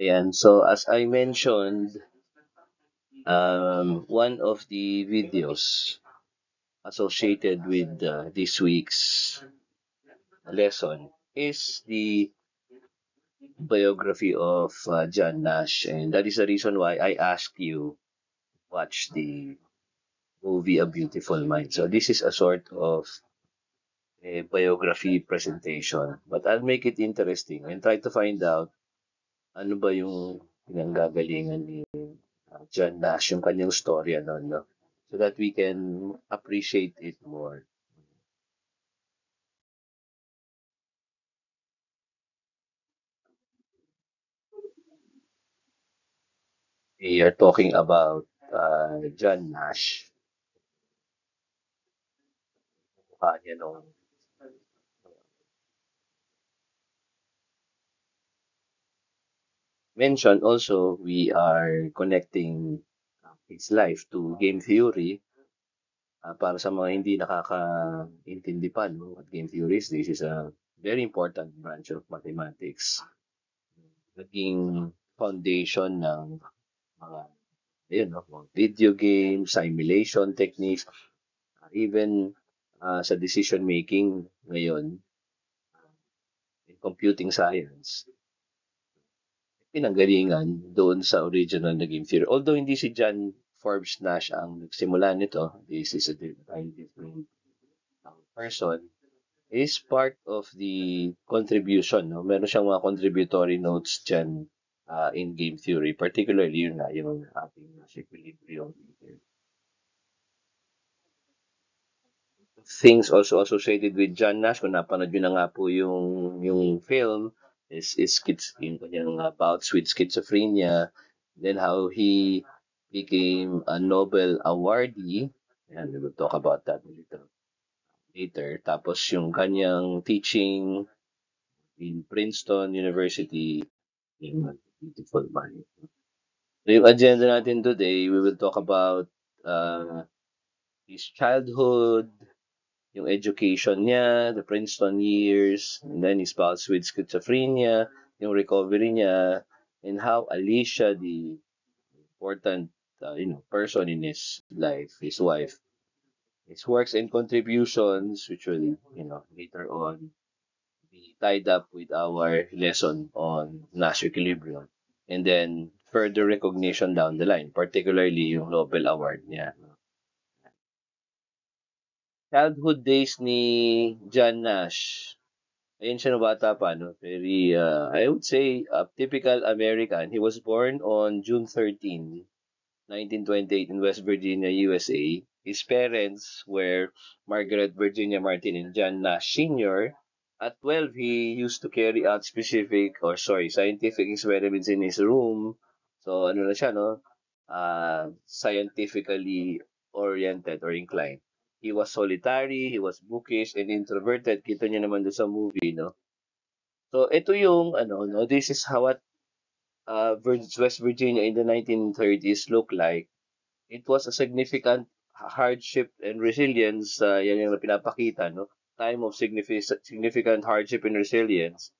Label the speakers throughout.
Speaker 1: Ayan, so as I mentioned, one of the videos associated with this week's lesson is the biography of John Nash, and that is the reason why I asked you watch the movie A Beautiful Mind. So this is a sort of a biography presentation, but I'll make it interesting and try to find out ano ba yung pinanggagalingan ni John Nash, yung kanyang storya nun, no? So that we can appreciate it more. We are talking about John Nash, mukha niya nung mentioned. Also, we are connecting his life to game theory. Para sa mga hindi nakakaintindi pa, no, what game theory is, this is a very important branch of mathematics. Naging foundation ng mga, ayun, no, mga video games, simulation techniques, even sa decision making ngayon in computing science, pinanggalingan doon sa original na game theory. Although hindi si John Forbes Nash ang nagsimula nito, this is a different person, is part of the contribution. No? Meron siyang mga contributory notes dyan in game theory, particularly yun nga, yung ating equilibrium. Things also associated with John Nash, kung napanood nyo na nga po yung film, is yung kanyang bouts with schizophrenia, then how he became a Nobel awardee, and we will talk about that later. Tapos yung kanyang teaching in Princeton University, in Beautiful Mind. So yung agenda natin today, we will talk about his childhood, yung education niya, the Princeton years, and then his bouts with schizophrenia, yung recovery niya, and how Alicia, the important person in his life, his wife, his works and contributions, which will later on be tied up with our lesson on Nash equilibrium, and then further recognition down the line, particularly yung Nobel Award niya. Childhood days ni John Nash. Ayun siya nung bata pa, no? Very, I would say, typical American. He was born on June 13, 1928 in West Virginia, USA. His parents were Margaret Virginia Martin and John Nash Sr. At 12, he used to carry out scientific experiments in his room. So, ano na siya, no? Scientifically oriented or inclined. He was solitary, he was bookish, and introverted. Kita niyo naman doon sa movie, no? So, ito yung, no? This is how what West Virginia in the 1930s looked like. It was a significant hardship and resilience. Yan yung pinapakita, no? Time of significant hardship and resilience.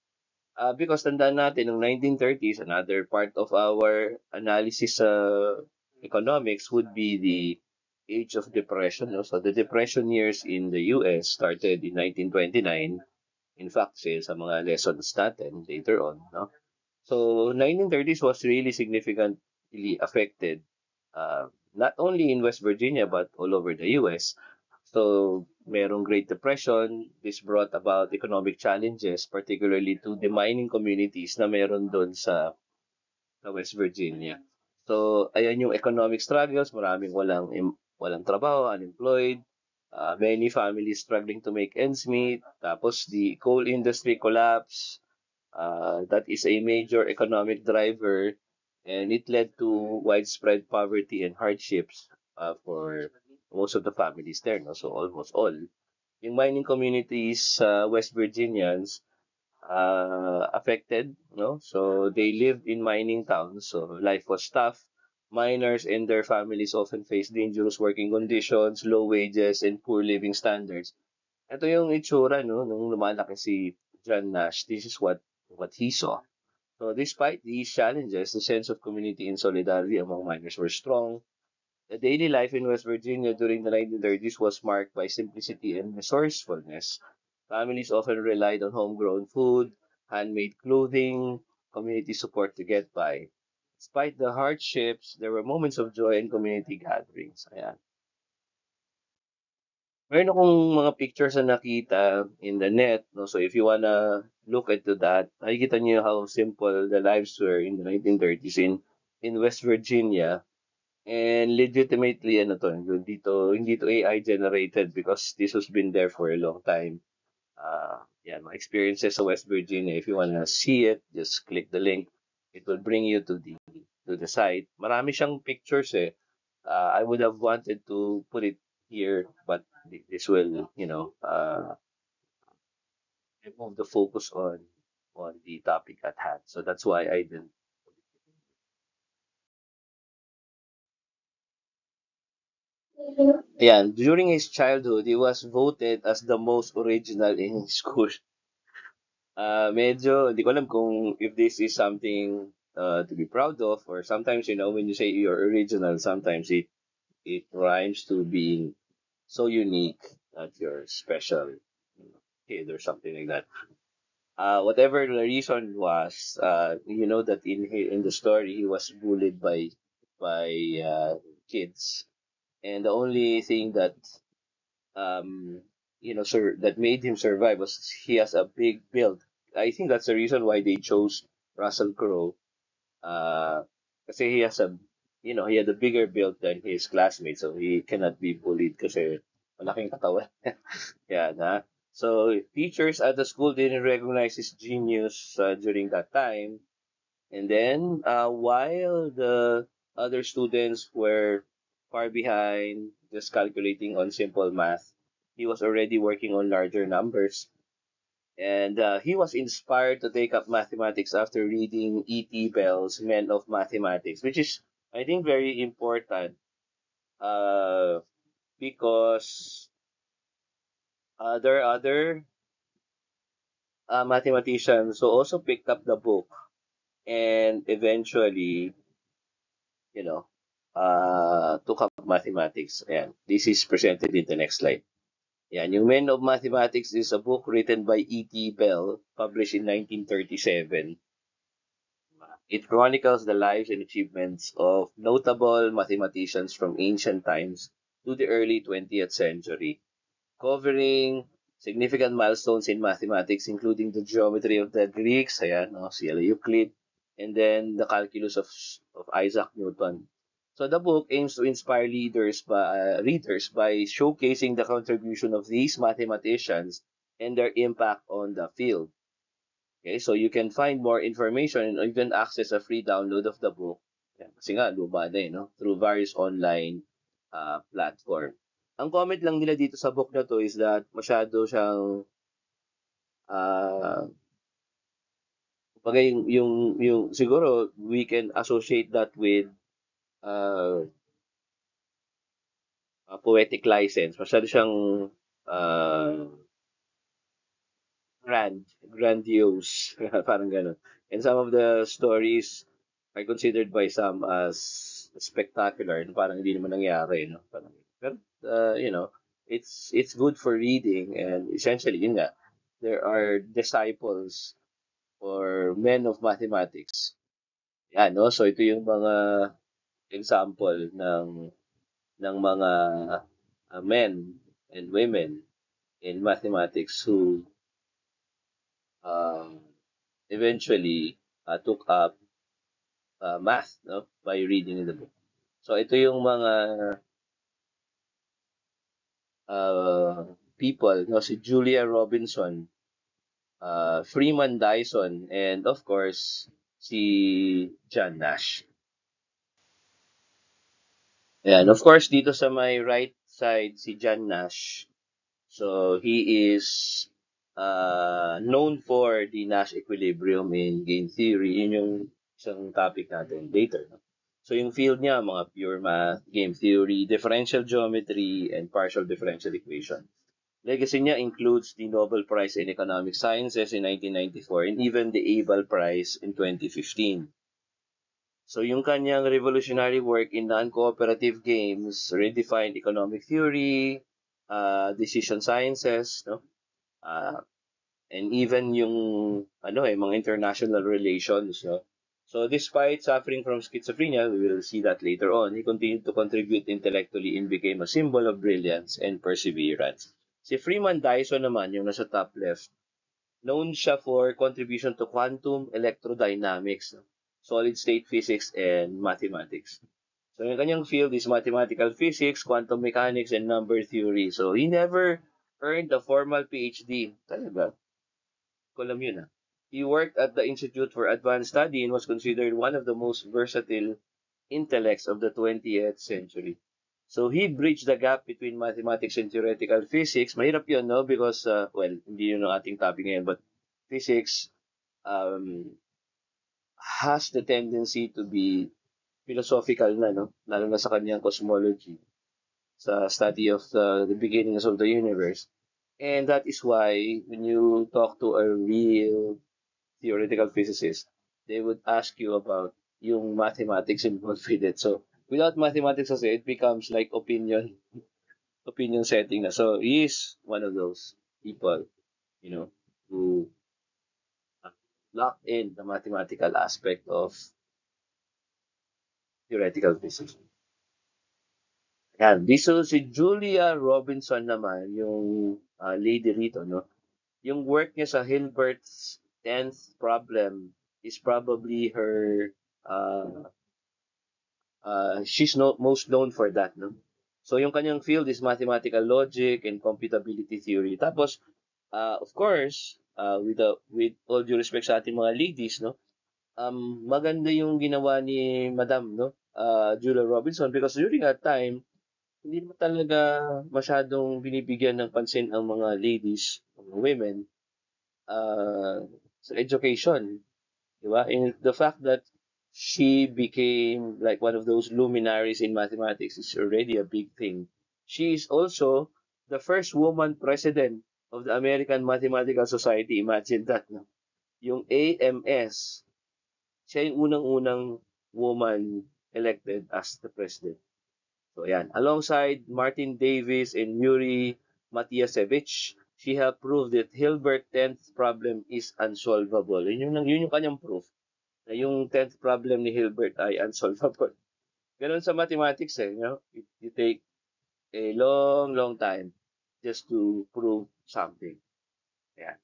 Speaker 1: Because tandaan natin, noong 1930s, another part of our analysis sa economics would be the age of depression. No? So the depression years in the US started in 1929. In fact, sa mga lessons natin later on. No? So 1930s was really significantly affected, not only in West Virginia but all over the US. So merong Great Depression. This brought about economic challenges, particularly to the mining communities na meron doon sa West Virginia. So ayan yung economic struggles. Maraming walang trabaho, unemployed. Many families struggling to make ends meet. Tapos the coal industry collapse. That is a major economic driver, and it led to widespread poverty and hardships for most of the families there, no? So almost all. Yung mining communities sa West Virginians affected, no? So they lived in mining towns, so life was tough. Miners and their families often faced dangerous working conditions, low wages, and poor living standards. Ito yung itsura, no, nung lumalaki si John Nash. This is what he saw. So despite these challenges, the sense of community and solidarity among miners were strong. The daily life in West Virginia during the 1930s was marked by simplicity and resourcefulness. Families often relied on homegrown food, handmade clothing, community support to get by. Despite the hardships, there were moments of joy and community gatherings. Ayan. Meron akong mga pictures na nakita in the net, no? So if you wanna look into that, makikita niyo how simple the lives were in the 1930s in West Virginia. And legitimately, ano to, hindi to AI generated because this has been there for a long time. Yeah, my experiences sa West Virginia. If you wanna see it, just click the link. It will bring you to the site. Marami siyang pictures eh. I would have wanted to put it here, but this will, move the focus on the topic at hand. So that's why I didn't. Yeah, during his childhood, he was voted as the most original in his school. Medyo, hindi ko alam kung if this is something to be proud of, or sometimes, when you say you're original, sometimes it rhymes to being so unique that you're special, kid or something like that. Whatever the reason was, that in the story he was bullied by kids, and the only thing that um that made him survive was he has a big build. I think that's the reason why they chose Russell Crowe. Kasi he has he had a bigger build than his classmates, so he cannot be bullied kasi malaking katawan. Yeah, na. So teachers at the school didn't recognize his genius during that time. And then, while the other students were far behind, just calculating on simple math, he was already working on larger numbers. And he was inspired to take up mathematics after reading E.T. Bell's Men of Mathematics, which is, I think, very important uh, because there are other mathematicians who also picked up the book and eventually you know, took up mathematics. And this is presented in the next slide. Yan, yung Men of Mathematics is a book written by E.T. Bell, published in 1937. It chronicles the lives and achievements of notable mathematicians from ancient times to the early 20th century, covering significant milestones in mathematics, including the geometry of the Greeks, ayan, no, si Euclid, and then the calculus of Isaac Newton. So the book aims to inspire readers by showcasing the contribution of these mathematicians and their impact on the field. Okay, so you can find more information and even access a free download of the book. Yan, kasi nga, luma na no? Through various online platform. Ang comment lang nila dito sa book na to is that masyado siyang uh, yung siguro we can associate that with uh, a poetic license. Masyado siyang uh, grandiose, parang ganun. And some of the stories are considered by some as spectacular, parang hindi naman nangyari, no? Parang, pero, it's good for reading and essentially, yun nga, there are disciples or men of mathematics. Yan, no? So ito yung mga example ng mga men and women in mathematics who um, eventually took up math, no, by reading the book. So ito yung mga uh, people, no, si Julia Robinson, Freeman Dyson, and of course si John Nash. And of course dito sa my right side si John Nash. So he is known for the Nash equilibrium in game theory. Yun yung isang topic natin later. No? So yung field niya, mga pure math, game theory, differential geometry, and partial differential equation. Legacy niya includes the Nobel Prize in Economic Sciences in 1994 and even the Abel Prize in 2015. So yung kanyang revolutionary work in non-cooperative games redefined economic theory, decision sciences, no? Uh, and even yung mga international relations, no? So despite suffering from schizophrenia, we will see that later on, he continued to contribute intellectually and became a symbol of brilliance and perseverance. Si Freeman Dyson naman, yung nasa top left, known siya for contribution to quantum electrodynamics, no? Solid state physics and mathematics. So yung kanyang field is mathematical physics, quantum mechanics, and number theory. So he never earned a formal PhD. Talaga, ko alam yun ah. He worked at the Institute for Advanced Study and was considered one of the most versatile intellects of the 20th century. So he bridged the gap between mathematics and theoretical physics. Mahirap yun, no? Because, well, hindi yun ang ating topic ngayon, but physics um, has the tendency to be philosophical na, no? Lalo na sa kanyang cosmology, sa study of the beginnings of the universe. And that is why when you talk to a real theoretical physicist, they would ask you about yung mathematics involved with it. So without mathematics kasi, it becomes like opinion setting na. So he is one of those people, who lock in the mathematical aspect of theoretical physics. Yan. So si Julia Robinson naman, yung lady rito, no? Yung work niya sa Hilbert's 10th problem is probably her uh, she's most known for that, no? So yung kanyang field is mathematical logic and computability theory. Tapos of course, with all due respect sa ating mga ladies, no? Maganda yung ginawa ni Madam, no? Julia Robinson, because during that time, hindi mo talaga masyadong binibigyan ng pansin ang mga ladies, mga women, sa education. Diba? And the fact that she became like one of those luminaries in mathematics is already a big thing. She is also the first woman president of the American Mathematical Society. Imagine that, no? Yung AMS, siya yung unang-unang woman elected as the president. So, ayan. Alongside Martin Davis and Yuri Matiasevich, she helped prove that Hilbert 10th problem is unsolvable. Yun yung kanyang proof na yung 10th problem ni Hilbert ay unsolvable. Ganun sa mathematics you take a long, long time just to prove something. Ayan.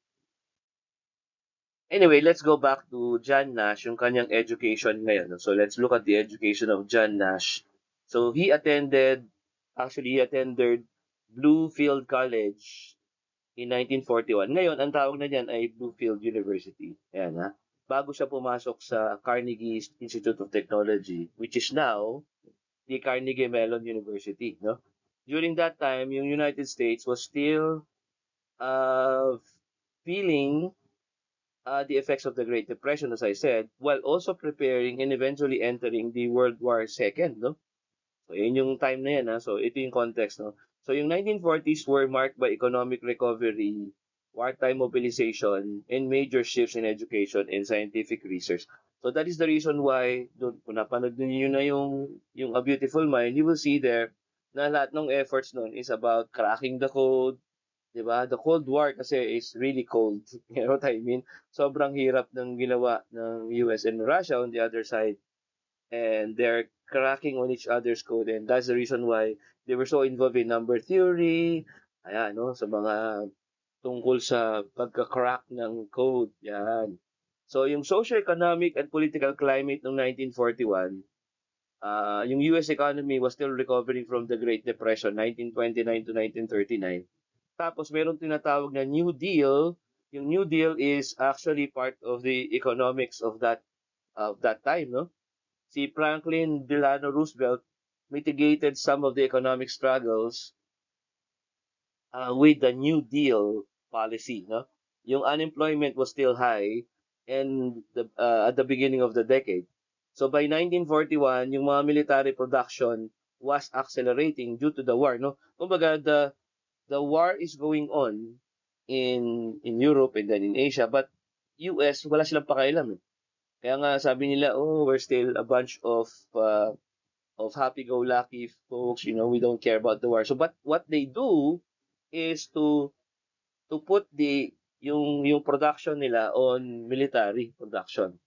Speaker 1: Anyway, let's go back to John Nash, yung kanyang education ngayon. So let's look at the education of John Nash. So he attended Bluefield College in 1941. Ngayon, ang tawag na niyan ay Bluefield University. Ayan ha. Bago siya pumasok sa Carnegie Institute of Technology, which is now the Carnegie Mellon University. No? During that time, yung United States was still feeling the effects of the Great Depression, as I said, while also preparing and eventually entering the World War II, no? So, yun yung time na yan, ha? So, ito yung context, no? So, yung 1940s were marked by economic recovery, wartime mobilization, and major shifts in education and scientific research. So, that is the reason why, kung napanood niyo na yung A Beautiful Mind, you will see there na lahat ng efforts nun is about cracking the code, 'di ba? The Cold War kasi is really cold. You know what I mean? Sobrang hirap ng ginawa ng US and Russia on the other side. And they're cracking on each other's code, and that's the reason why they were so involved in number theory, ayan, no? Sa mga tungkol sa pagka-crack ng code, yan. So, yung socio-economic and political climate noong 1941, yung US economy was still recovering from the Great Depression, 1929 to 1939. Tapos meron tinatawag na New Deal. Yung New Deal is actually part of the economics of that time, no? Si Franklin Delano Roosevelt mitigated some of the economic struggles with the New Deal policy, no? Yung unemployment was still high and at the beginning of the decade. So by 1941, yung mga military production was accelerating due to the war, no? Kumbaga, the war is going on in Europe and then in Asia, but US wala silang pakialam eh. Kaya nga sabi nila, oh, we're still a bunch of happy-go-lucky folks, we don't care about the war. So but what they do is to put yung production nila on military production.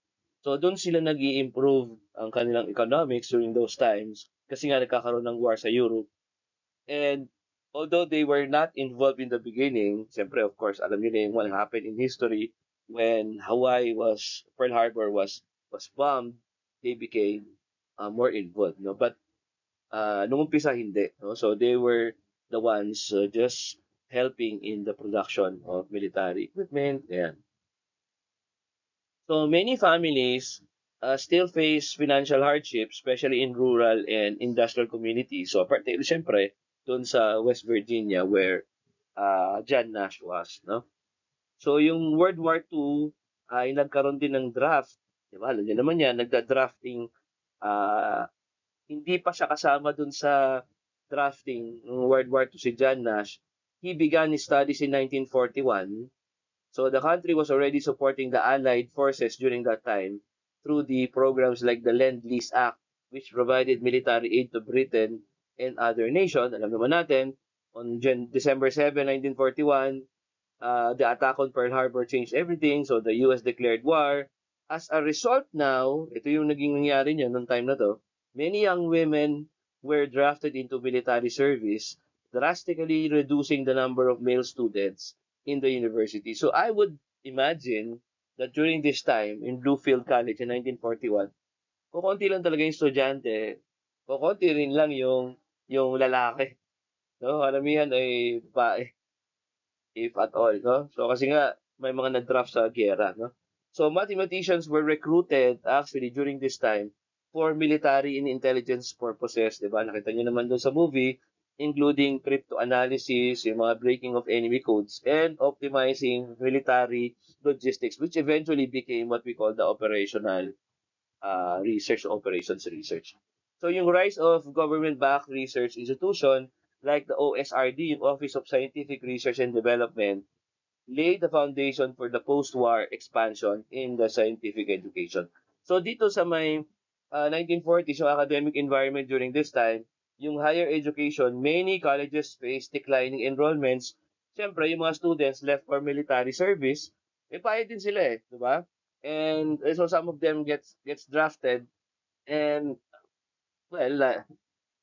Speaker 1: So doon sila nag-i-improve ang kanilang economics during those times kasi nga nagkakaroon ng war sa Europe. And although they were not involved in the beginning, siyempre of course, alam niyo na yung what happened in history when Pearl Harbor was bombed, they became more involved, no? But nung umpisa hindi, no? So they were the ones just helping in the production of military equipment. Ayan. So many families still face financial hardship, especially in rural and industrial communities. So particularly, syempre, doon sa West Virginia where John Nash was, no? So yung World War II ay nagkaroon din ng draft. Di ba? Alam niyo naman yan, nagda-drafting. ah Hindi pa siya kasama dun sa drafting ng World War II si John Nash. He began his studies in 1941. So the country was already supporting the Allied forces during that time through the programs like the Lend-Lease Act, which provided military aid to Britain and other nations. Alam naman natin, on December 7, 1941, the attack on Pearl Harbor changed everything. So the US declared war. As a result now, ito yung naging nangyari niya noong time na to, many young women were drafted into military service, drastically reducing the number of male students in the university. So I would imagine that during this time in Bluefield College in 1941, kukunti lang talaga yung estudyante, kukunti rin lang yung lalaki. No, karamihan ay babae if at all, no? So kasi nga may mga nag-draft sa giyera, no? So mathematicians were recruited actually during this time for military and intelligence purposes, 'di ba? Nakita niyo naman doon sa movie, including cryptanalysis, yung mga breaking of enemy codes, and optimizing military logistics, which eventually became what we call the operational research operations research. So yung rise of government-backed research institution like the OSRD, yung Office of Scientific Research and Development, laid the foundation for the post-war expansion in the scientific education. So dito sa may 1940s, yung academic environment during this time, yung higher education, many colleges faced declining enrollments. Siyempre, yung mga students left for military service, bayad din sila eh, di ba? And so some of them gets drafted and well,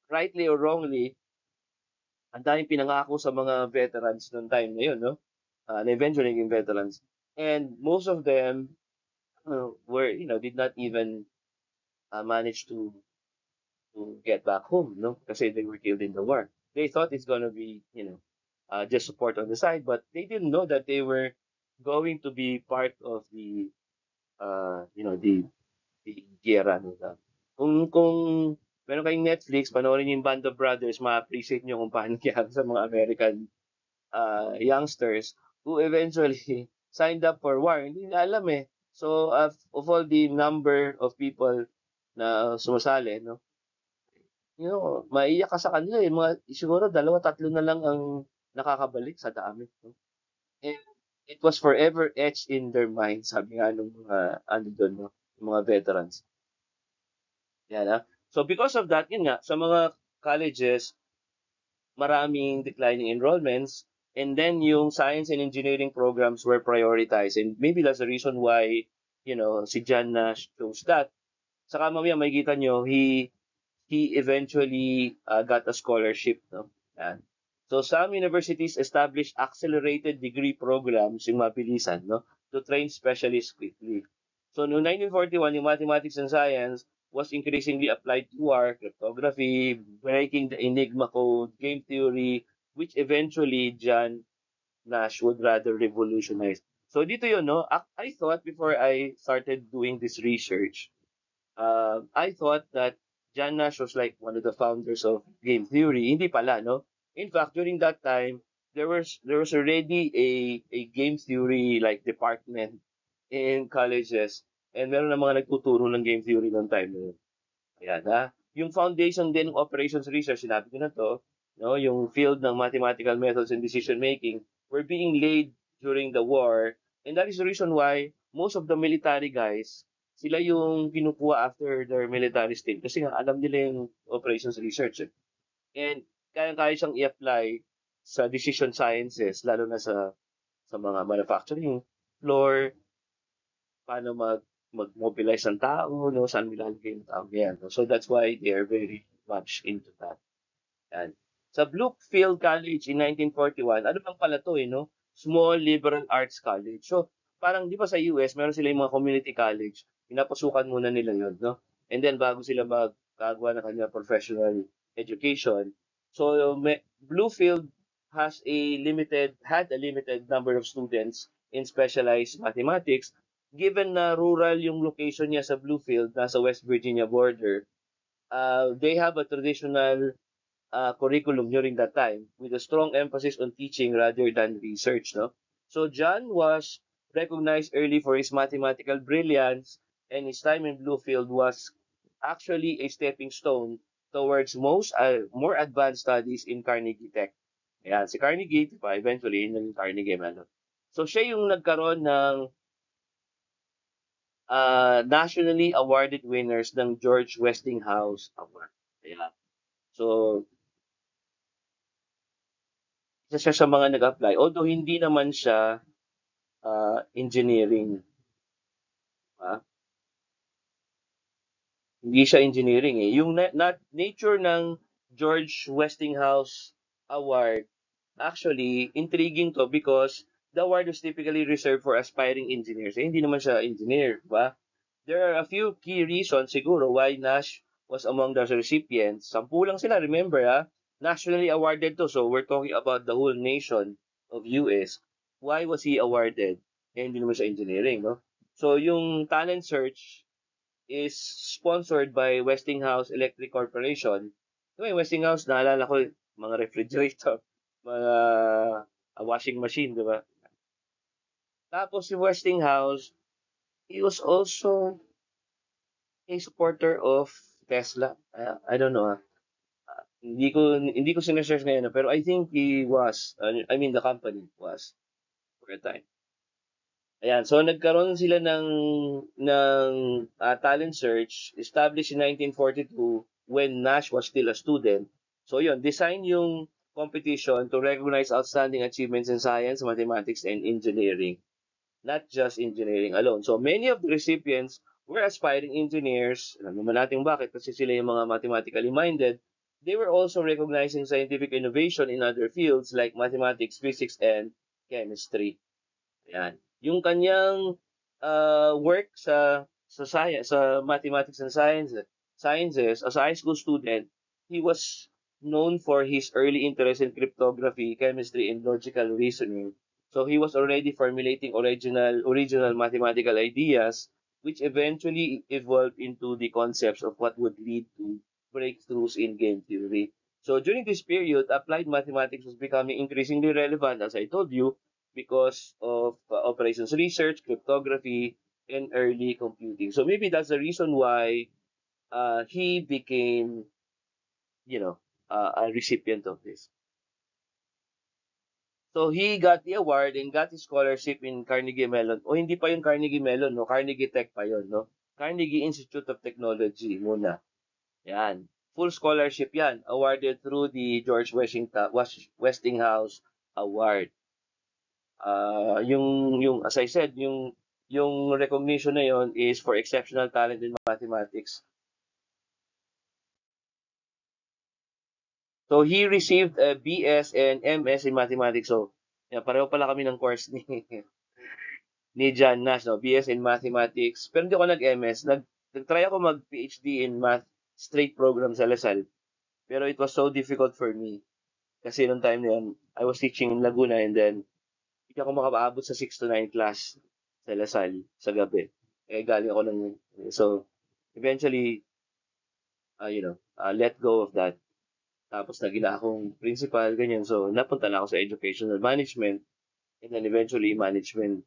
Speaker 1: rightly or wrongly, ang daming pinangako sa mga veterans noong time na yun, no? Na eventually naging veterans. And most of them did not even manage to get back home, no? Kasi they were killed in the war. They thought it's gonna be, just support on the side, but they didn't know that they were going to be part of the giyera nila. Kung meron kayong Netflix, panoorin niyo yung Band of Brothers, ma-appreciate niyo kung paano nangyari sa mga American youngsters who eventually signed up for war. Hindi nila alam eh. So, of all the number of people na sumasali, no, maiyak ka sa kanila eh. Siguro dalawa, tatlo na lang ang nakakabalik sa dami. No? And it was forever etched in their minds, sabi nga nung mga, doon, no? Yung mga veterans. Yan, ha? So, because of that, yun nga, sa mga colleges, maraming declining enrollments, and then yung science and engineering programs were prioritized. And maybe that's the reason why, si John Nash chose that. Saka mamaya makikita nyo, he eventually got a scholarship, no? Yan. So some universities established accelerated degree programs, yung mabilisan, no? To train specialists quickly. So noong 1941, yung mathematics and science was increasingly applied to war, cryptography, breaking the Enigma code, game theory, which eventually John Nash would rather revolutionize. So dito yun, no? I thought before I started doing this research, I thought that John Nash was like one of the founders of game theory. Hindi pala, no? In fact, during that time, there was already a game theory like department in colleges, and meron na mga nagtuturo ng game theory noong time na yun. Ayan, ha? Yung foundation din ng operations research, sinabi ko na to, no, yung field ng mathematical methods and decision making were being laid during the war. And that is the reason why most of the military guys, sila yung kinukuha after their military stint kasi nga alam nila yung operations research. Eh. And kaya-kaya siyang i-apply sa decision sciences, lalo na sa mga manufacturing floor, paano mag-mobilize ng tao, no, saan nilalagay yung tao. Yan, no? So that's why they are very much into that. Yan. Sa Bluefield College in 1941, ano bang pala to, no? Small Liberal Arts College. So, parang di ba sa US, meron sila yung mga community college. Pinapasukan muna nila yon, no? And then, bago sila magkagawa ng kanya professional education. So, Bluefield had a limited number of students in specialized mathematics. Given na rural yung location niya sa Bluefield, nasa West Virginia border, they have a traditional curriculum during that time with a strong emphasis on teaching rather than research. No? So John was recognized early for his mathematical brilliance, and his time in Bluefield was actually a stepping stone towards more advanced studies in Carnegie Tech. Ayan, si Carnegie, diba, eventually, naging Carnegie Mellon. So siya yung nagkaroon ng nationally awarded winners ng George Westinghouse Award. Ayan. So, isa siya sa mga nag-apply. Although hindi naman siya engineering. Ah. Hindi siya engineering eh. Yung nature ng George Westinghouse Award, actually, intriguing to because the award is typically reserved for aspiring engineers. Eh, hindi naman siya engineer, ba? There are a few key reasons siguro why Nash was among the recipients. Sampu lang sila, remember Nationally awarded to. So we're talking about the whole nation of US. Why was he awarded? Eh, hindi naman siya engineering, no? So yung talent search is sponsored by Westinghouse Electric Corporation. Diba, yung Westinghouse, naalala ko, mga refrigerator, mga washing machine, di ba? Tapos yung Westinghouse, he was also a supporter of Tesla. I don't know. Hindi ko sinesearch ngayon, pero I think he was, I mean the company was for a time. Ayan, so nagkaroon sila ng talent search established in 1942 when Nash was still a student. So yun, design yung competition to recognize outstanding achievements in science, mathematics, and engineering. Not just engineering alone. So many of the recipients were aspiring engineers. Alam naman natin bakit, kasi sila yung mga mathematically minded. They were also recognizing scientific innovation in other fields like mathematics, physics, and chemistry. Ayan. Yung kanyang work sa science, sa mathematics and sciences as a high school student, he was known for his early interest in cryptography, chemistry, and logical reasoning. So he was already formulating original mathematical ideas, which eventually evolved into the concepts of what would lead to breakthroughs in game theory. So during this period, applied mathematics was becoming increasingly relevant, as I told you, because of operations research, cryptography, and early computing. So maybe that's the reason why he became, a recipient of this. So he got the award and got his scholarship in Carnegie Mellon. O hindi pa yung Carnegie Mellon, no? Carnegie Tech pa yun, no? Carnegie Institute of Technology muna. Yan. Full scholarship yan. Awarded through the George Westinghouse Award. Yung as I said, yung recognition na yon is for exceptional talent in mathematics. So he received a BS and MS in mathematics. So, yan, pareho pala kami ng course ni John Nash, no? BS in mathematics. Pero hindi ako nag-MS. Nag-try ako mag-PhD in math straight program sa Lasal. Pero it was so difficult for me. Kasi nung time na yun, I was teaching in Laguna and then hindi ako makapaabot sa 6 to 9 class sa Lasal sa gabi. Eh, galing ako ng... So, eventually, let go of that. Tapos naging akong principal, ganyan. So, napunta na ako sa educational management and then eventually management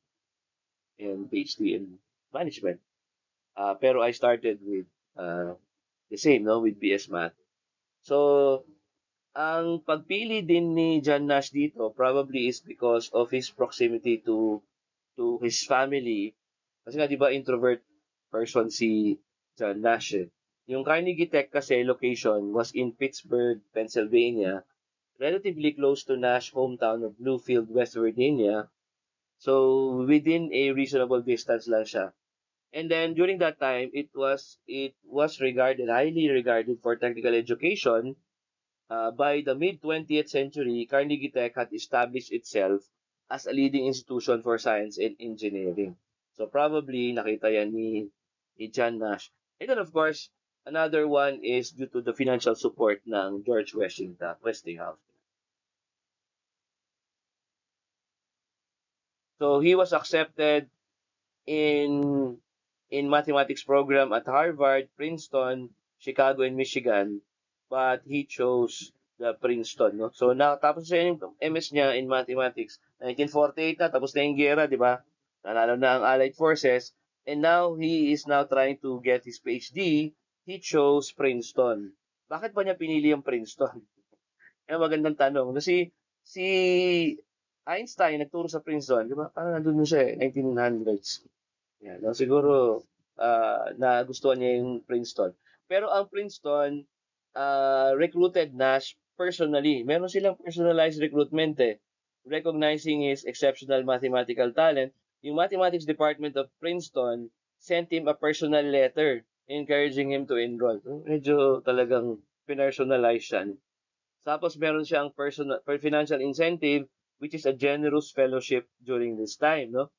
Speaker 1: and PhD in management. Pero I started with the same, no, with BS Math. So, Ang pagpili din ni John Nash dito probably is because of his proximity to his family. Kasi nga 'di ba introvert person si John Nash eh. Yung Carnegie Tech kasi location was in Pittsburgh, Pennsylvania, relatively close to Nash hometown of Bluefield, West Virginia. So within a reasonable distance lang siya. And then during that time, it was regarded highly regarded for technical education. By the mid 20th century, Carnegie Tech had established itself as a leading institution for science and engineering. So probably nakita yan ni John Nash. And then of course, another one is due to the financial support ng George Westinghouse. So he was accepted in mathematics program at Harvard, Princeton, Chicago, and Michigan, but he chose the Princeton, no? So tapos siya yung MS niya in mathematics, 1948 na, tapos na yung giyera, di ba? Nanalo na ang Allied Forces, and now he is now trying to get his PhD. He chose Princeton. Bakit ba niya pinili yung Princeton? Yan magandang tanong. Kasi si Einstein nagturo sa Princeton, di ba? Parang nandun siya eh, 1900s. Yan, no? Siguro nagustuhan niya yung Princeton. Pero ang Princeton recruited Nash personally. Meron silang personalized recruitment eh. Recognizing his exceptional mathematical talent, yung mathematics department of Princeton sent him a personal letter encouraging him to enroll. So, medyo talagang personalize siya. Tapos meron siyang financial incentive which is a generous fellowship during this time, no?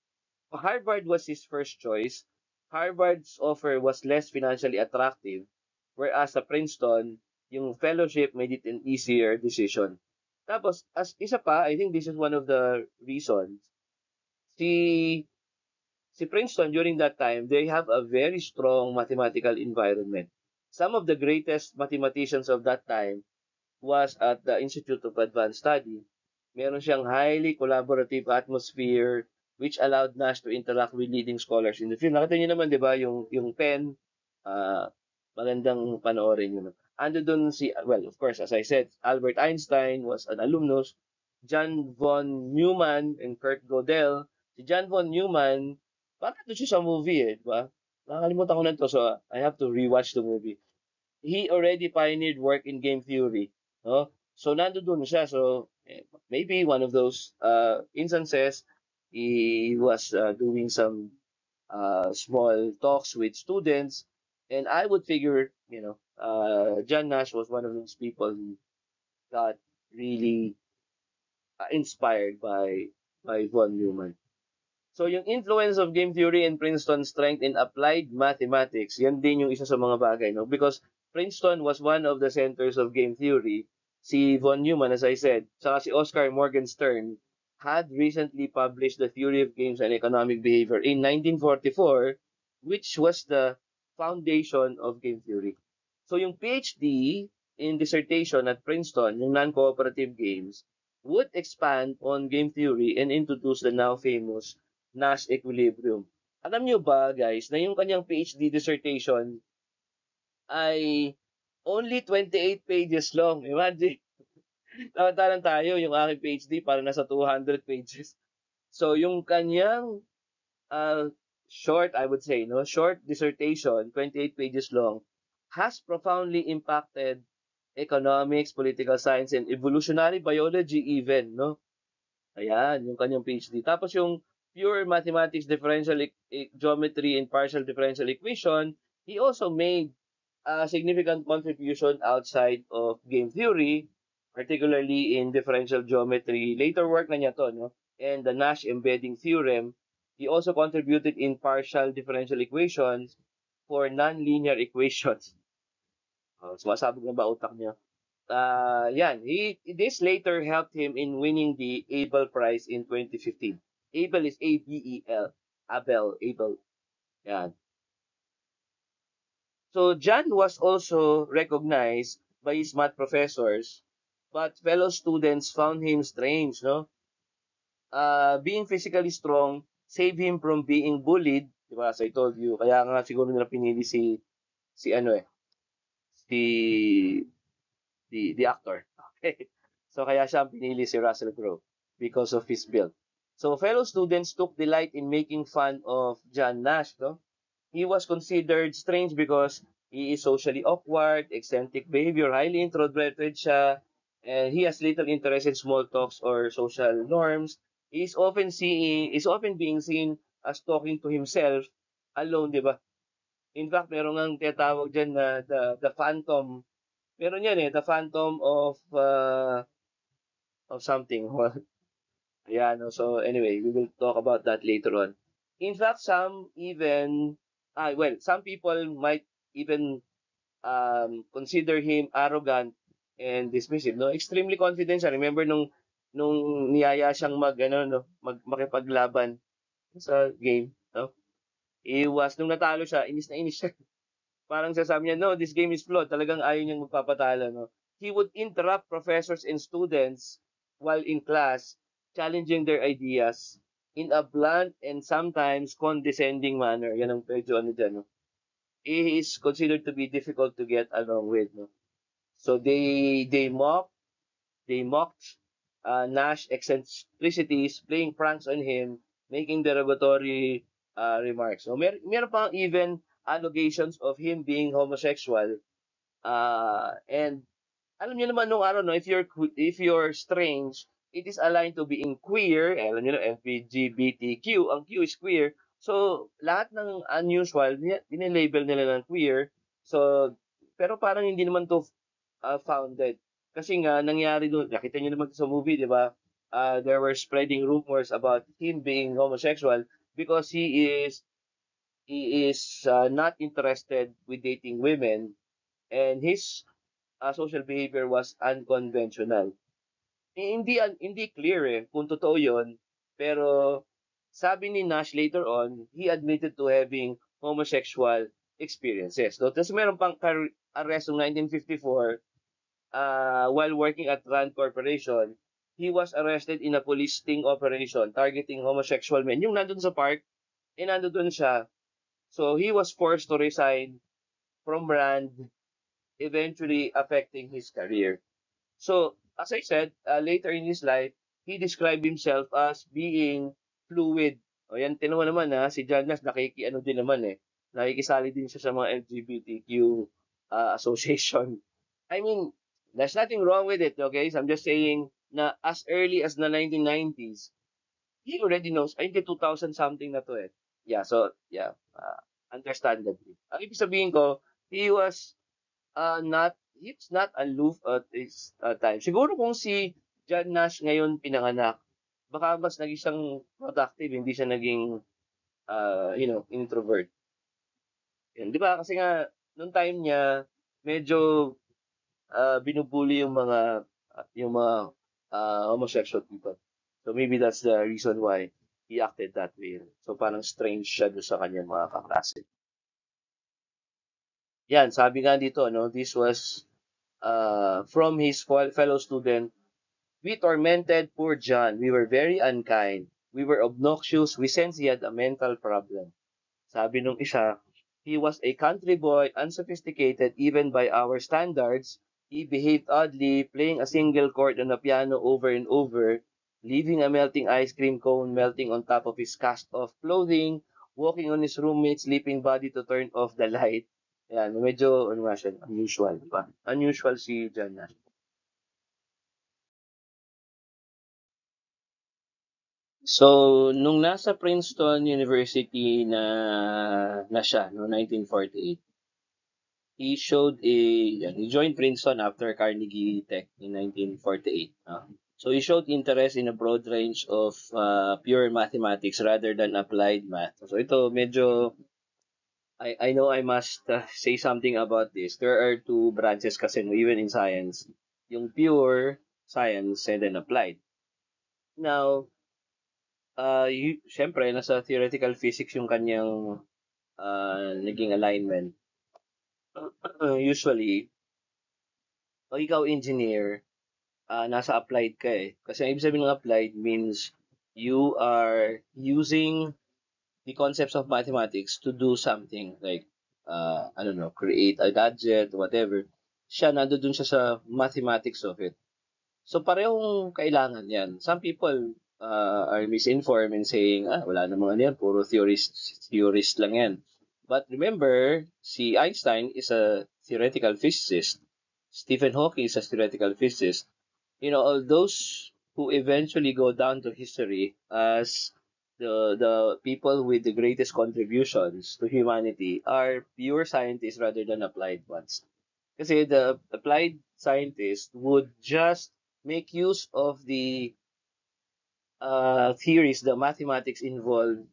Speaker 1: Harvard was his first choice. Harvard's offer was less financially attractive, whereas sa Princeton, yung fellowship made it an easier decision. Tapos, as isa pa, I think this is one of the reasons, si, si Princeton during that time, they have a very strong mathematical environment. Some of the greatest mathematicians of that time was at the Institute of Advanced Study. Meron siyang highly collaborative atmosphere which allowed Nash to interact with leading scholars in the field. Nakita niyo naman, di ba, yung pen, uh, magandang panoorin yun. Ando dun si, well, of course, as I said, Albert Einstein was an alumnus, John von Neumann and Kurt Gödel. Si John von Neumann, bakit doon siya sa movie eh, di ba? Nakakalimutan ko na to, so I have to rewatch the movie. He already pioneered work in game theory. No? So nandoon siya. So maybe one of those instances, he was doing some small talks with students, and I would figure, John Nash was one of those people who got really inspired by von Neumann. So, yung influence of game theory and Princeton's strength in applied mathematics, yan din yung isa sa mga bagay, no? Because Princeton was one of the centers of game theory. Si von Neumann, as I said, saka si Oscar Morgenstern had recently published The Theory of Games and Economic Behavior in 1944, which was the foundation of game theory. So, yung PhD in dissertation at Princeton, yung non-cooperative games, would expand on game theory and introduce the now famous Nash equilibrium. Alam niyo ba, guys, na yung kanyang PhD dissertation ay only 28 pages long. Imagine, taman tayo, yung aking PhD para nasa 200 pages. So, yung kanyang uh, short, I would say, no, short dissertation, 28 pages long, has profoundly impacted economics, political science, and evolutionary biology even, no? Ayan, yung kanyang PhD. Tapos yung pure mathematics, differential geometry, and partial differential equation, he also made a significant contribution outside of game theory, particularly in differential geometry. Later work na niya to, no? And the Nash embedding theorem. He also contributed in partial differential equations for nonlinear equations. Sumasabog na ba utak niya? Yan. This later helped him in winning the Abel Prize in 2015. Abel is Abel. Abel. Yan. So John was also recognized by his math professors, but fellow students found him strange, no? Being physically strong saved him from being bullied, di ba? As I told you, kaya nga siguro nila pinili si ano eh, si the actor. So kaya siya ang pinili si Russell Crowe because of his build. So fellow students took delight in making fun of John Nash, no? He was considered strange because he is socially awkward, eccentric behavior, highly introverted siya, and he has little interest in small talks or social norms. Is often being seen as talking to himself alone, di ba? In fact, meron ngang tinatawag dyan na the phantom. Meron yan eh, the phantom of something. Yeah, no. So anyway, we will talk about that later on. In fact, some people might even consider him arrogant and dismissive. No, extremely confident siya. Remember nung niyaya siyang makipaglaban sa game. No, nung natalo siya, inis na inis siya. Parang sasabi niya, no, this game is flawed. Talagang ayaw niyang magpapatalo. No, he would interrupt professors and students while in class, challenging their ideas in a blunt and sometimes condescending manner. Yan ang medyo ano dyan, no? He is considered to be difficult to get along with. No? So they mocked Nash eccentricities, playing pranks on him, making derogatory remarks. So meron pang even allegations of him being homosexual. And alam niyo naman nung araw, no, if you're strange, it is aligned to being queer. Alam niyo, no, LGBTQ, ang Q is queer. So, lahat ng unusual, dinilabel nila ng queer. So, pero parang hindi naman to founded. Kasi nga, nangyari doon, nakita niyo naman sa movie, di ba? There were spreading rumors about him being homosexual because he is not interested with dating women, and his social behavior was unconventional. Hindi clear kung totoo 'yon, pero sabi ni Nash later on, he admitted to having homosexual experiences. So, tapos meron pang arrest noong 1954 while working at Rand Corporation. He was arrested in a police sting operation targeting homosexual men. Yung nandun sa park, nandun siya. So he was forced to resign from Rand, eventually affecting his career. So, as I said, later in his life, he described himself as being fluid. O yan, tinuwa naman si John Nash, nakikiano din naman nakikisali din siya sa mga LGBTQ association. I mean, there's nothing wrong with it, okay? So I'm just saying na as early as the 1990s, he already knows, ay hindi, 2000 something na to eh. Yeah, so, yeah, understandably. Ang ibig sabihin ko, he's not aloof at this time. Siguro kung si John Nash ngayon pinanganak, baka mas naging siyang productive, hindi siya naging, introvert. Yan, di ba? Kasi nga, nung time niya, medyo binubuli yung mga homosexual people. So maybe that's the reason why he acted that way. So parang strange siya doon sa kanyang mga kaklase. Yan, sabi nga dito, no, this was from his fellow student. We tormented poor John. We were very unkind. We were obnoxious. We sensed he had a mental problem. Sabi nung isa, he was a country boy, unsophisticated even by our standards. He behaved oddly, playing a single chord on the piano over and over, leaving a melting ice cream cone melting on top of his cast-off clothing, walking on his roommate's sleeping body to turn off the light. Yan, medyo, ano nga siya, unusual, diba? Unusual si John Nash. So, nung nasa Princeton University na siya, no 1948, he joined Princeton after Carnegie Tech in 1948. So he showed interest in a broad range of pure mathematics rather than applied math. So ito medyo I know I must say something about this. There are two branches kasi no, even in science, yung pure science and then applied. Now, syempre, nasa theoretical physics yung kanyang naging alignment. Usually, pag ikaw engineer, nasa applied ka eh. Kasi ang ibig sabihin ng applied means you are using the concepts of mathematics to do something like, I don't know, create a gadget, whatever. Siya, nandun siya sa mathematics of it. So parehong kailangan yan. Some people are misinformed and saying, wala namang ano yan, puro theorist lang yan. But remember, si Einstein is a theoretical physicist. Stephen Hawking is a theoretical physicist. All those who eventually go down to history as the people with the greatest contributions to humanity are pure scientists rather than applied ones. Kasi the applied scientist would just make use of the theories, the mathematics involved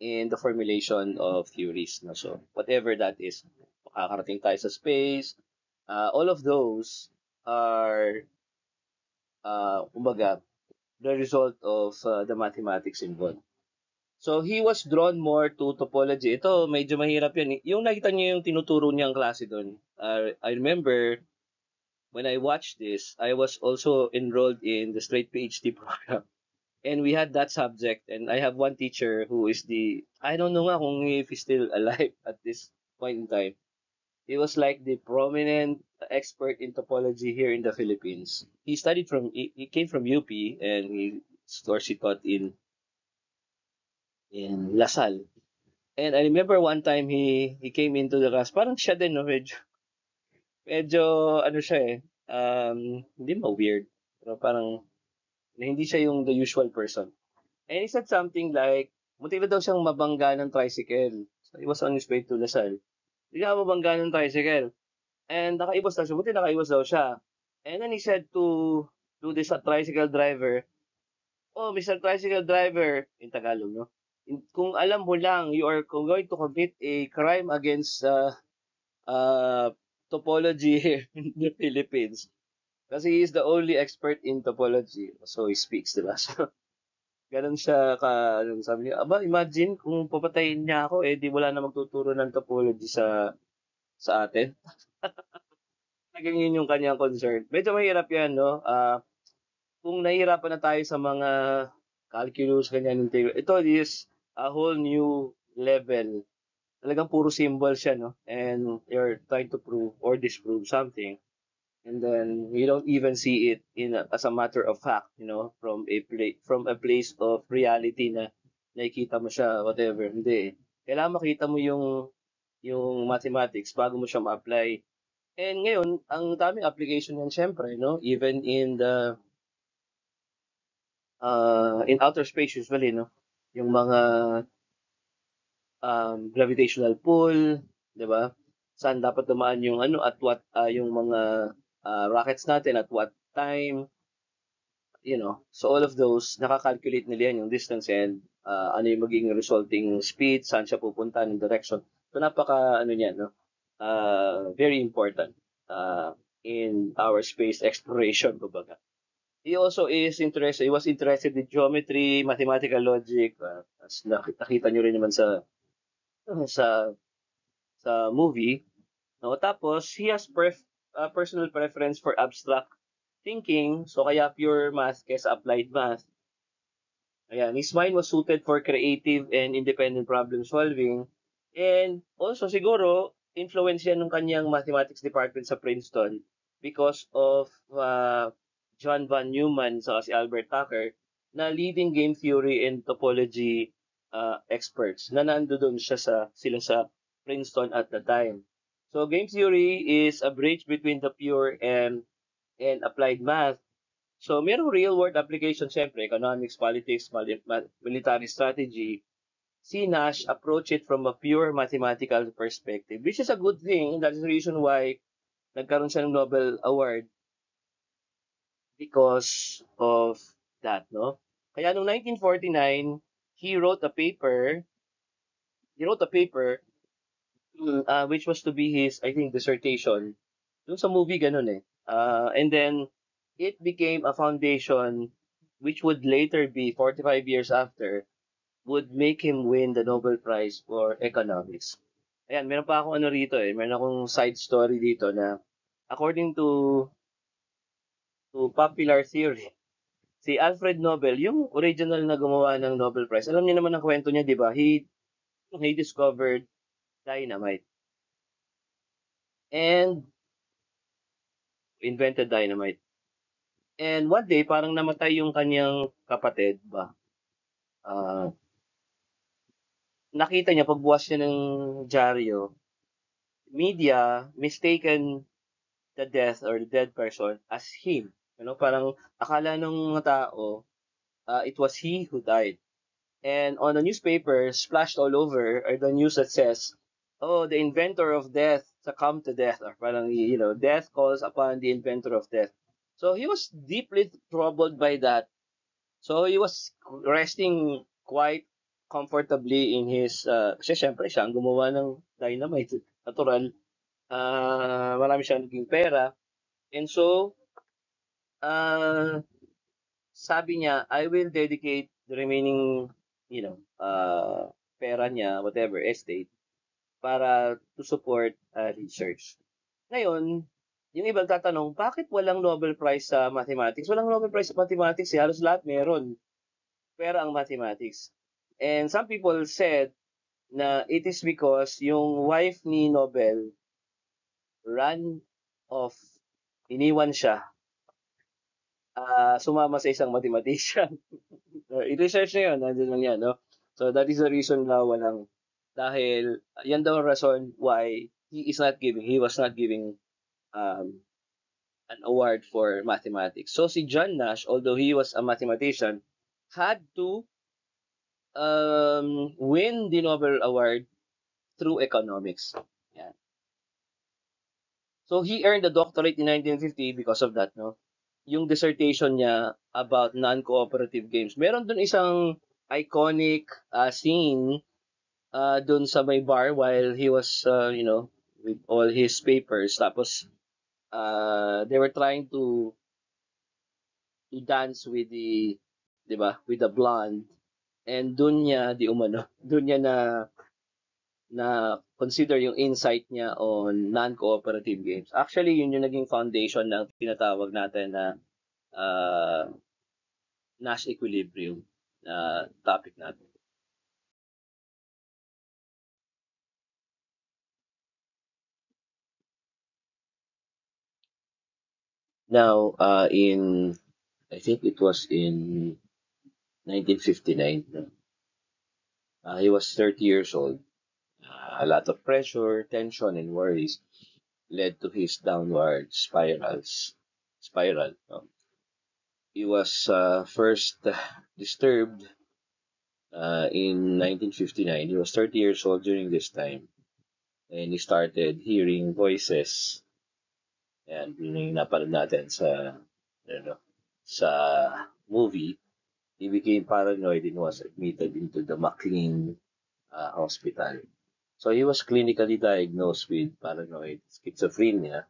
Speaker 1: in the formulation of theories. No? So, whatever that is, makakarating tayo sa space, all of those are, kumbaga, the result of the mathematics involved. So, he was drawn more to topology. Ito, medyo mahirap yun. Yung nakita niyo yung tinuturo niyang klase doon. I remember when I watched this, I was also enrolled in the straight PhD program. And we had that subject. And I have one teacher who is I don't know nga kung if he's still alive at this point in time. He was like the prominent expert in topology here in the Philippines. He came from UP and of course, he taught in LaSalle. And I remember one time he came into the class, parang siya din, no? Medyo ano siya hindi weird. Pero parang na hindi siya yung the usual person. And he said something like, muntik na daw siyang mabangga ng tricycle. So he was on his way to Lasal. Hindi na mabangga ng tricycle. And nakaiwas daw siya. Buti nakaiwas daw siya. And then he said to this tricycle driver, "Oh, Mr. Tricycle Driver," in Tagalog, no? Kung alam mo lang, you are going to commit a crime against uh, topology here in the Philippines. Kasi he is the only expert in topology. So he speaks, diba? So, ganun siya sabi niya, imagine kung papatayin niya ako, di wala na magtuturo ng topology sa atin. Naging yun yung kanyang concern. Medyo mahirap yan, no? Kung nahihirapan na tayo sa mga calculus, ganyan, ito is a whole new level. Talagang puro symbol siya, no? And you're trying to prove or disprove something. And then you don't even see it as a matter of fact, from a place of reality na nakikita mo siya, whatever. Hindi. Kailangan makita mo yung mathematics bago mo siya ma-apply. And ngayon, ang daming application yan syempre, no? Even in outer space usually, no? Yung mga gravitational pull, 'di ba? Saan dapat dumaan yung at what yung mga rockets natin at what time, So all of those nakakalculate nila yan yung distance and ano yung magiging resulting speed, saan siya pupunta, ng direction. So napaka niyan, no? Very important in our space exploration, kumbaga. He was interested in geometry, mathematical logic, as nakita nyo rin naman sa movie, no? Tapos he has personal preference for abstract thinking, so kaya pure math kaysa applied math. Ayan, his mind was suited for creative and independent problem solving. And also siguro influence yan ng kanyang mathematics department sa Princeton because of John von Neumann sa si Albert Tucker na leading game theory and topology experts na nandoon sila sa Princeton at the time. So game theory is a bridge between the pure and applied math. So merong real world application syempre, economics, politics, military strategy. Si Nash approach it from a pure mathematical perspective, which is a good thing. That's the reason why nagkaroon siya ng Nobel Award because of that, no? Kaya noong 1949, he wrote a paper which was to be his, I think, dissertation. Dun sa movie, ganun eh. And then, it became a foundation which would later be, 45 years after, would make him win the Nobel Prize for Economics. Ayan, meron pa akong ano rito eh. Meron akong side story dito na according to popular theory, si Alfred Nobel, yung original na gumawa ng Nobel Prize, alam niyo naman ang kwento niya, di ba? He discovered dynamite and invented dynamite. And one day, parang namatay yung kanyang kapatid ba. Ah, nakita niya pagbukas niya ng dyaryo, media mistaken the death or the dead person as him. Parang akala ng mga tao, it was he who died. And on the newspaper, splashed all over, are the news that says, "Oh, the inventor of death succumbed to death," or parang death calls upon the inventor of death. So he was deeply troubled by that. So he was resting quite comfortably in his, kasi syempre siya ang gumawa ng dynamite, natural. Marami siyang naging pera. And so, uh, sabi niya, I will dedicate the remaining, pera niya, whatever, estate, para to support research. Ngayon, yung ibang tatanong, bakit walang Nobel Prize sa mathematics? Walang Nobel Prize sa mathematics, halos lahat meron. Pera ang mathematics. And some people said na it is because yung wife ni Nobel ran off, iniwan siya, sumama sa isang mathematician. I-research nyo yun, nandun lang yan, no? So that is the reason na walang, dahil yan daw ang rason why he was not giving um, an award for mathematics. So si John Nash, although he was a mathematician, had to win the Nobel Award through economics. Yan. So he earned a doctorate in 1950 because of that, no? Yung dissertation niya about non-cooperative games. Meron dun isang iconic scene dun sa may bar while he was, with all his papers. Tapos, they were trying to dance with di ba, with the blonde. And dun niya, dun niya na consider yung insight niya on non-cooperative games. Actually, yun yung naging foundation ng tinatawag natin na uh, Nash equilibrium na topic natin. Now, I think it was in 1959, no? He was 30 years old. A lot of pressure, tension, and worries led to his downward spiral. No? He was first disturbed in 1959. He was 30 years old during this time, and he started hearing voices. And yun yung napanood natin sa movie. He became paranoid and was admitted into the McLean Hospital. So he was clinically diagnosed with paranoid schizophrenia.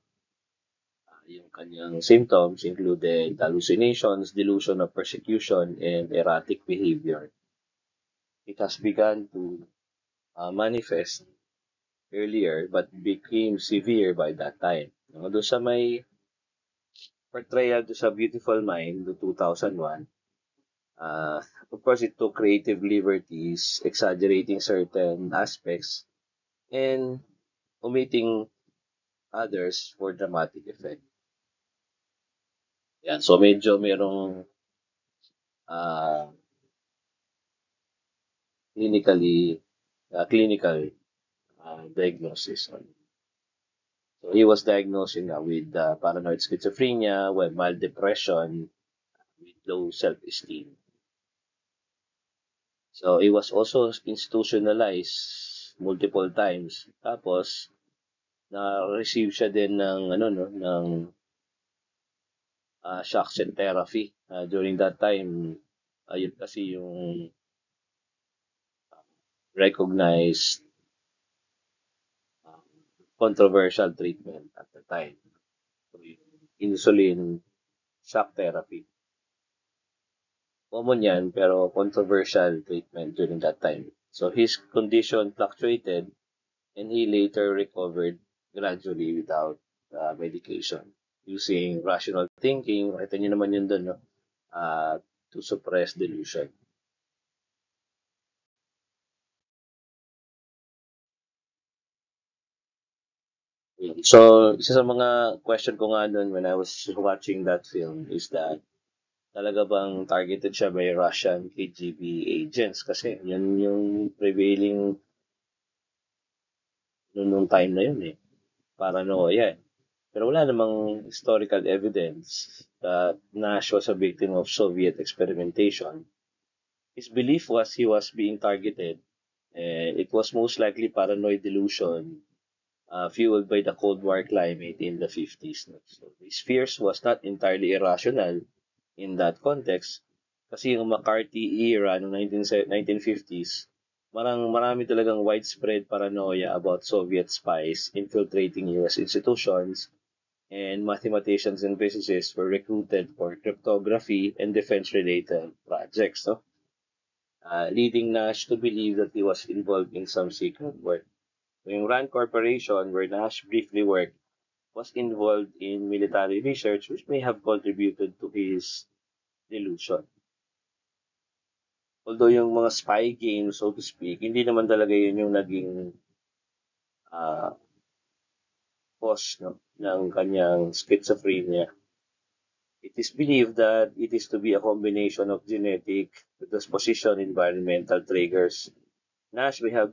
Speaker 1: Yung kanyang symptoms included hallucinations, delusion of persecution, and erratic behavior. It has begun to manifest earlier but became severe by that time. No, doon sa may portrayal to sa Beautiful Mind no 2001, uh, of course it took creative liberties, exaggerating certain aspects and omitting others for dramatic effect. Yan, so medyo merong uh, clinical diagnosis on. So he was diagnosed with paranoid schizophrenia, with mild depression, with low self-esteem. So he was also institutionalized multiple times. Tapos na-receive siya din ng shocks and therapy. During that time, ayun kasi yung recognized uh, controversial treatment at the time. So, insulin shock therapy. Common yan, pero controversial treatment during that time. So his condition fluctuated and he later recovered gradually without medication using rational thinking. Ito nyo naman yun doon, no? To suppress delusion. So, isa sa mga question ko nga nun when I was watching that film is that talaga bang targeted siya by Russian KGB agents? Kasi yan yung prevailing nung time na yun eh. Paranoia eh. Pero wala namang historical evidence that Nash was a victim of Soviet experimentation. His belief was he was being targeted, and it was most likely paranoid delusion fueled by the Cold War climate in the 50s. No? So his fears was not entirely irrational in that context kasi yung McCarthy era noong 1950s, marami talagang widespread paranoia about Soviet spies infiltrating US institutions, and mathematicians and physicists were recruited for cryptography and defense-related projects. No? Leading Nash to believe that he was involved in some secret work. So yung Rand Corporation, where Nash briefly worked, was involved in military research which may have contributed to his delusion. Although yung mga spy games, so to speak, hindi naman talaga yun yung naging uh, cause no, ng kanyang schizophrenia. It is believed that it is to be a combination of genetic, disposition, environmental triggers. Nash may have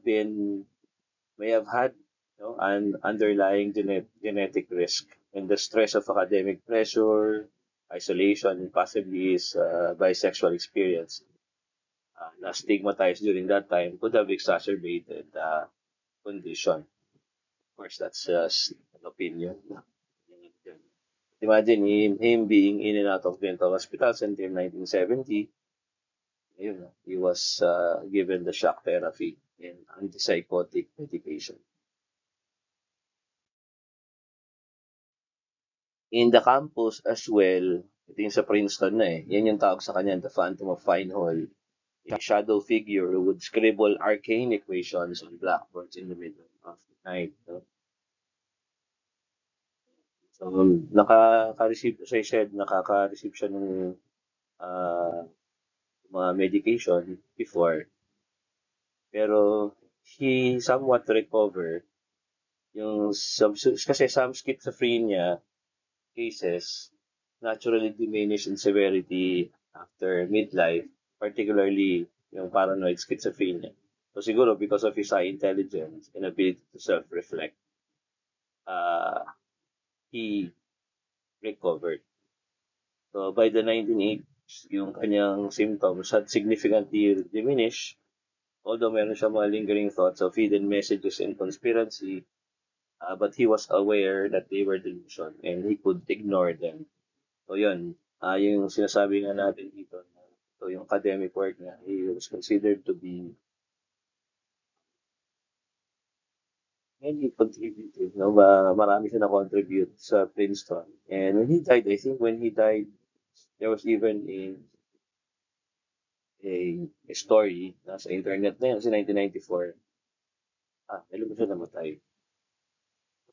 Speaker 1: had an underlying genetic risk, and the stress of academic pressure, isolation, and possibly his bisexual experience na stigmatized during that time could have exacerbated the condition. Of course, that's just an opinion. Imagine him being in and out of mental hospitals until 1970. He was given the shock therapy and antipsychotic medication. In the campus as well, ito yung sa Princeton na eh. Yan yung tawag sa kanya, the Phantom of Fine Hall. A shadow figure who would scribble arcane equations on blackboards in the middle of the night. No? So, nakaka-receive, as I said, nakaka-receive siya ng uh, mga medication before. Pero he somewhat recover kasi some schizophrenia cases naturally diminish in severity after midlife, particularly yung paranoid schizophrenia. So siguro because of his high intelligence and ability to self-reflect, uh, he recovered. So by the 1980s, yung kanyang symptoms had significantly diminished, although meron siya mga lingering thoughts of hidden messages and conspiracy, but he was aware that they were delusion and he could ignore them. So yun, yung sinasabi nga natin dito, so yung academic work niya, he was considered to be highly contributive, no? Marami siya na-contribute sa Princeton. And when he died, I think when he died, there was even a story nasa internet na yun, kasi 1994, alam mo siya namatay.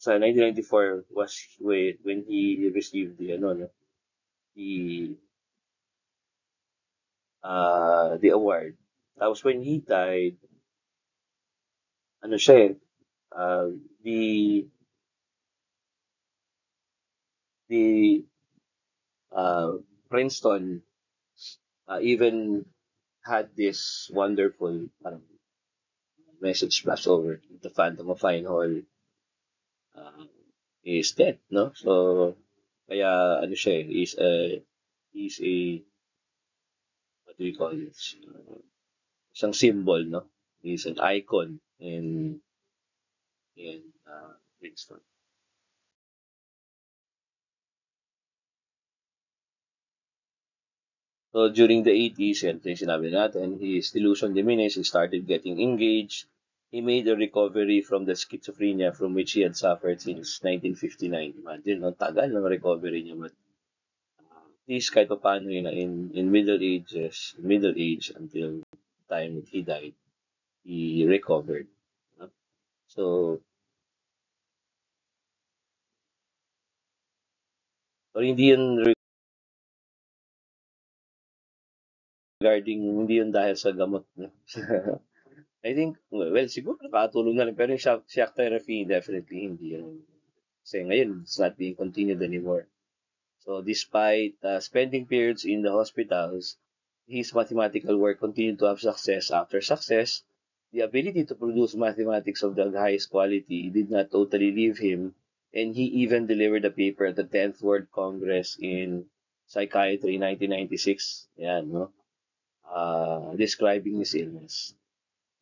Speaker 1: Sa 1994 was when he received the the award. Tapos when he died, ano siya eh, uh, the the uh, Princeton even had this wonderful message flash over. The Phantom of Fine Hall uh, is dead, no? So, kaya ano siya eh, is a, what do you call this? Isang symbol, no? Is an icon in Princeton. So during the 80s, yan ito yung sinabi natin, his delusion diminished, he started getting engaged. He made a recovery from the schizophrenia from which he had suffered since 1959. Imagine, no? Tagal ng recovery niya. But at least kahit pa paano yun, in middle age until the time that he died, he recovered. No? So, or hindi yun dahil sa gamot. No? I think, well, siguro nakatulong na rin. Pero yung shock therapy, definitely hindi yun. Kasi ngayon, it's not being continued anymore. So despite spending periods in the hospitals, his mathematical work continued to have success after success. The ability to produce mathematics of the highest quality did not totally leave him, and he even delivered a paper at the 10th World Congress in Psychiatry in 1996. Yan, no? Describing his illness.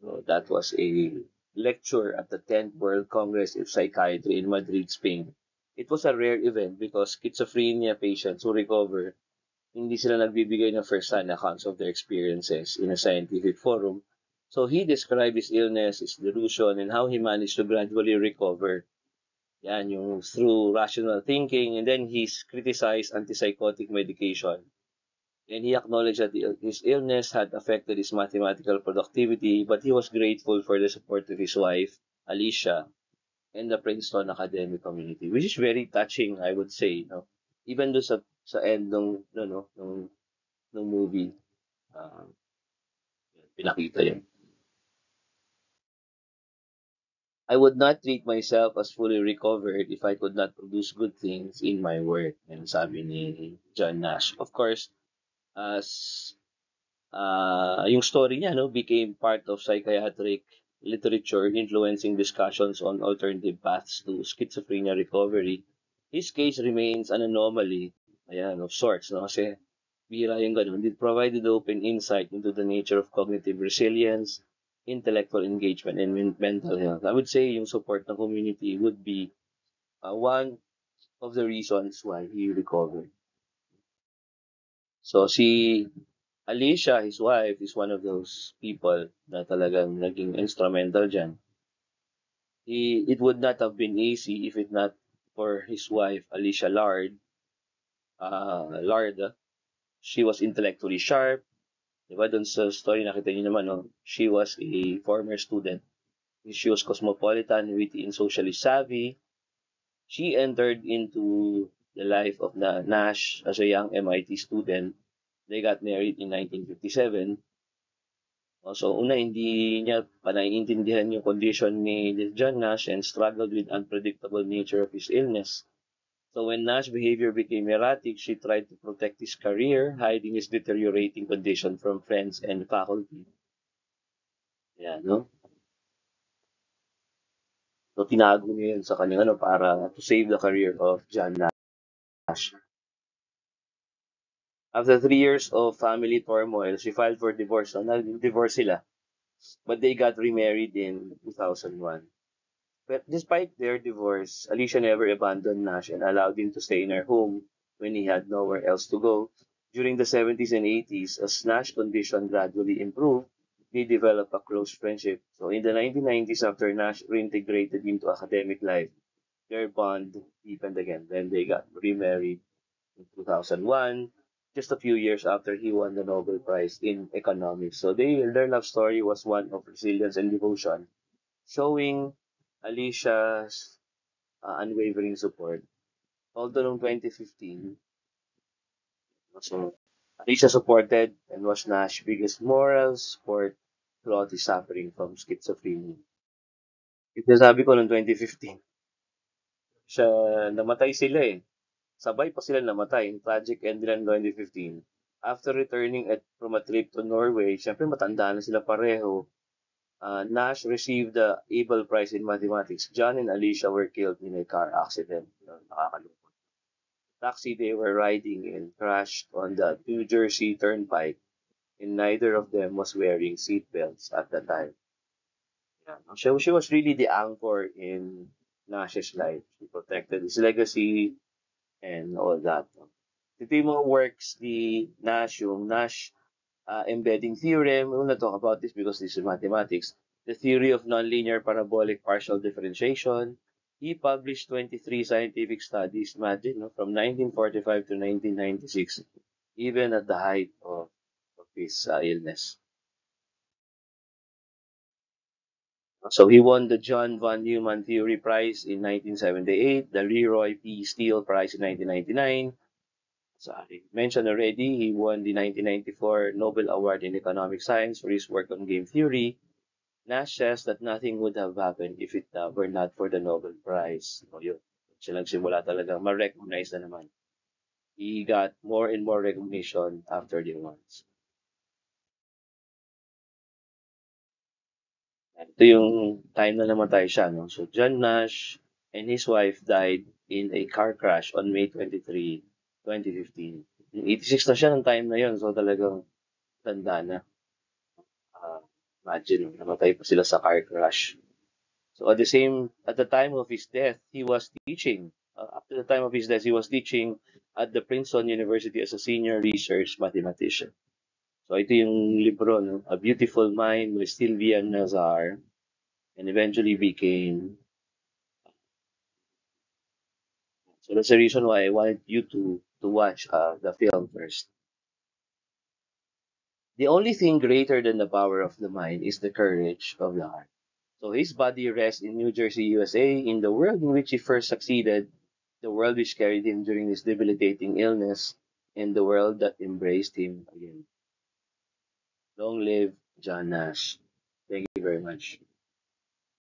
Speaker 1: So that was a lecture at the 10th World Congress of Psychiatry in Madrid, Spain. It was a rare event because schizophrenia patients who recover, hindi sila nagbibigay ng first-hand accounts of their experiences in a scientific forum. So he described his illness, his delusion, and how he managed to gradually recover. Yan, yung through rational thinking, and then he's criticized antipsychotic medication. And he acknowledged that his illness had affected his mathematical productivity, but he was grateful for the support of his wife, Alicia, and the Princeton academic community, which is very touching, I would say. No? Even do sa end ng, no, ng movie, uh, pinakita yun. I would not treat myself as fully recovered if I could not produce good things in my work. And sabi ni John Nash. Of course, as yung story niya no, became part of psychiatric literature influencing discussions on alternative paths to schizophrenia recovery. His case remains an anomaly, ayan, of sorts, no? Kasi bihira yung ganun. It provided open insight into the nature of cognitive resilience, intellectual engagement, and mental health. I would say yung support ng community would be one of the reasons why he recovered. So si Alicia, his wife, is one of those people na talagang naging instrumental dyan. It would not have been easy if it not for his wife, Alicia Lard. Lard, she was intellectually sharp. Diba, dun sa story nakita niyo naman, no? She was a former student. She was cosmopolitan, witty, and socially savvy. She entered into the life of Nash as a young MIT student. They got married in 1957. So una, hindi niya pa naiintindihan yung condition ni John Nash and struggled with unpredictable nature of his illness. So when Nash's behavior became erratic, she tried to protect his career, hiding his deteriorating condition from friends and faculty. Yeah, no? So tinago niya yun sa kanyang ano para to save the career of John Nash. After 3 years of family turmoil, she filed for divorce. So nag-divorce sila. But they got remarried in 2001. But despite their divorce, Alicia never abandoned Nash and allowed him to stay in her home when he had nowhere else to go. During the 70s and 80s, as Nash's condition gradually improved, they developed a close friendship. So in the 1990s, after Nash reintegrated into academic life, their bond deepened again. Then they got remarried in 2001, just a few years after he won the Nobel Prize in Economics. So their love story was one of resilience and devotion, showing Alicia's unwavering support. Although noong 2015, so Alicia supported and was Nash's biggest moral support throughout his suffering from schizophrenia. Ito sabi ko noong 2015, siya, namatay sila eh. Sabay pa sila namatay. In tragic end nila noong 2015. After returning from a trip to Norway, syempre matanda na sila pareho. Nash received the Abel Prize in Mathematics. John and Alicia were killed in a car accident. Nakakalungkot. Taxi they were riding in crashed on the New Jersey Turnpike, and neither of them was wearing seatbelts at the time. Yeah. So she was really the anchor in Nash's life. She protected his legacy and all that. Ito yung mga works ni Nash, yung Nash embedding theorem. We will not talk about this because this is mathematics. The theory of nonlinear parabolic partial differentiation. He published 23 scientific studies, imagine, no, from 1945 to 1996, even at the height of his illness. So he won the John von Neumann Theory Prize in 1978, the Leroy P. Steele Prize in 1999. So I mentioned already, he won the 1994 Nobel Award in Economic Science for his work on game theory. Nash says that nothing would have happened if it were not for the Nobel Prize. So, yun. Siya nagsimula talaga ma-recognize na naman. He got more and more recognition after the awards. Ito yung time na namatay siya, no? So, John Nash and his wife died in a car crash on May 23, 2015. 86 na siya ng time na yun. So, talagang tanda na. Uh, Imagine, namatay pa sila sa car crash. So, at the time of his death, he was teaching. Up to the time of his death, he was teaching at the Princeton University as a senior research mathematician. So, ito yung libro, no? A Beautiful Mind by Sylvia Nazar, and eventually became. So that's the reason why I wanted you to watch the film first. The only thing greater than the power of the mind is the courage of the heart. So his body rests in New Jersey, USA, in the world in which he first succeeded, the world which carried him during his debilitating illness, and the world that embraced him again. Long live John Nash. Thank you very much.